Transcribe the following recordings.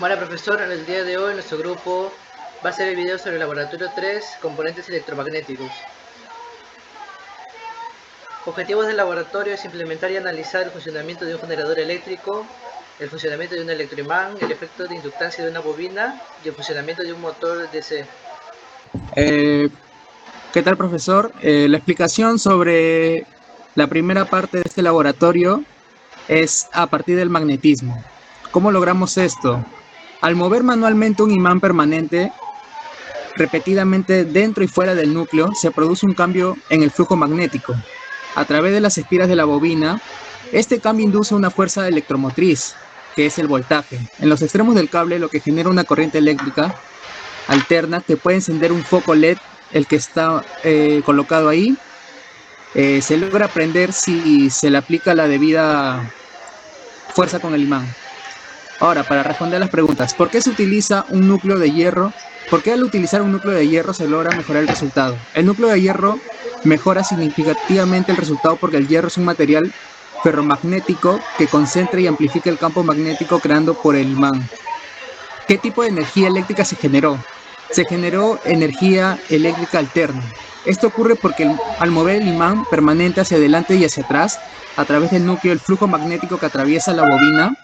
Bueno, profesor, en el día de hoy nuestro grupo va a hacer el video sobre el laboratorio 3, componentes electromagnéticos. Objetivos del laboratorio es implementar y analizar el funcionamiento de un generador eléctrico, el funcionamiento de un electroimán, el efecto de inductancia de una bobina y el funcionamiento de un motor DC. ¿Qué tal, profesor? La explicación sobre la primera parte de este laboratorio es a partir del magnetismo. ¿Cómo logramos esto? Al mover manualmente un imán permanente repetidamente dentro y fuera del núcleo, se produce un cambio en el flujo magnético. A través de las espiras de la bobina, este cambio induce una fuerza electromotriz, que es el voltaje. En los extremos del cable, lo que genera una corriente eléctrica alterna que puede encender un foco LED, el que está colocado ahí. Se logra prender si se le aplica la debida fuerza con el imán. Ahora, para responder a las preguntas, ¿por qué se utiliza un núcleo de hierro? ¿Por qué al utilizar un núcleo de hierro se logra mejorar el resultado? El núcleo de hierro mejora significativamente el resultado porque el hierro es un material ferromagnético que concentra y amplifica el campo magnético creando por el imán. ¿Qué tipo de energía eléctrica se generó? Se generó energía eléctrica alterna. Esto ocurre porque al mover el imán permanente hacia adelante y hacia atrás, a través del núcleo, el flujo magnético que atraviesa la bobina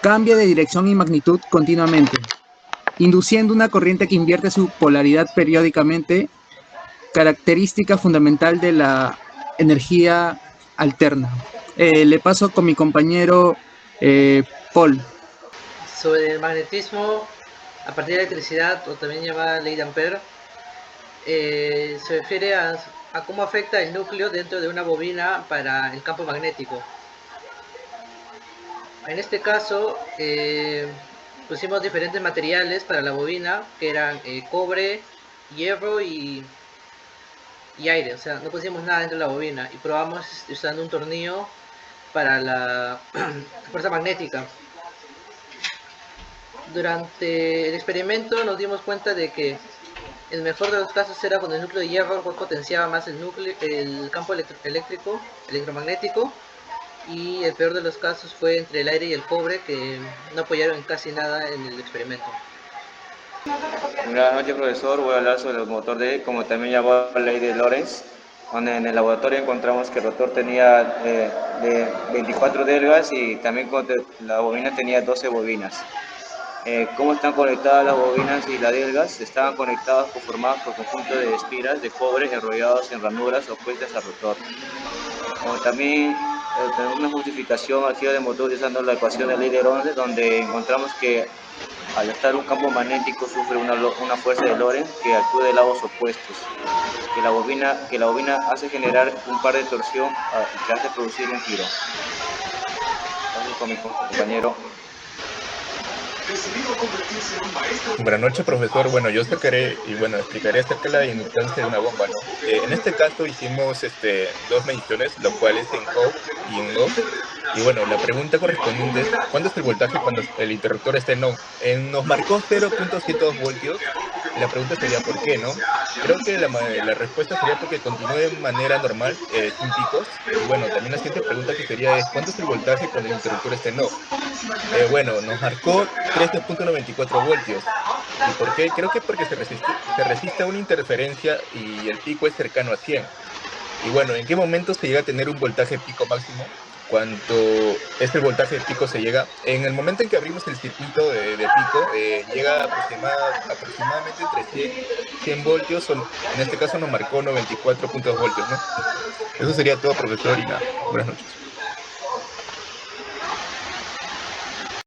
cambia de dirección y magnitud continuamente, induciendo una corriente que invierte su polaridad periódicamente, característica fundamental de la energía alterna. Le paso con mi compañero Paul. Sobre el magnetismo a partir de la electricidad, o también llamada ley de Ampère, se refiere a cómo afecta el núcleo dentro de una bobina para el campo magnético. En este caso pusimos diferentes materiales para la bobina, que eran cobre, hierro y aire. O sea, no pusimos nada dentro de la bobina y probamos usando un tornillo para la fuerza magnética. Durante el experimento nos dimos cuenta de que el mejor de los casos era con el núcleo de hierro, pues potenciaba más el campo electromagnético, y el peor de los casos fue entre el aire y el cobre, que no apoyaron casi nada en el experimento. Buenas noches, profesor. Voy a hablar sobre el motor D, como también llamado ley de Lorentz, donde en el laboratorio encontramos que el rotor tenía de 24 delgas y también la bobina tenía 12 bobinas. ¿Cómo están conectadas las bobinas y las delgas? Estaban conectadas conformadas por conjuntos de espiras de cobre enrollados en ranuras opuestas al rotor. Como también tenemos una justificación al giro del motor utilizando la ecuación de ley de Lorentz, donde encontramos que al estar un campo magnético sufre una fuerza de Lorentz que actúa de lados opuestos, que la bobina hace generar un par de torsión que hace producir un giro. Vamos con mi compañero. Buenas noches, profesor. Bueno, yo explicaré acerca de la inductancia de una bomba, ¿no? En este caso hicimos dos mediciones, lo cual es en off y en off. Y bueno, la pregunta correspondiente es, ¿cuánto es el voltaje cuando el interruptor está en off? Nos marcó 0.72 voltios. La pregunta sería ¿por qué, no? Creo que la respuesta sería porque continúa de manera normal, sin picos. Y bueno, también la siguiente pregunta que sería es ¿cuánto es el voltaje cuando el interruptor está en off? Bueno, nos marcó 13.94 voltios. ¿Y por qué? Creo que porque se resiste a una interferencia y el pico es cercano a 100. Y bueno, ¿en qué momento se llega a tener un voltaje pico máximo? Cuando este voltaje pico se llega, en el momento en que abrimos el circuito de pico, llega aproximadamente entre 100 voltios, o en este caso nos marcó 94.2 voltios, ¿no? Eso sería todo, profesor, y nada, buenas noches.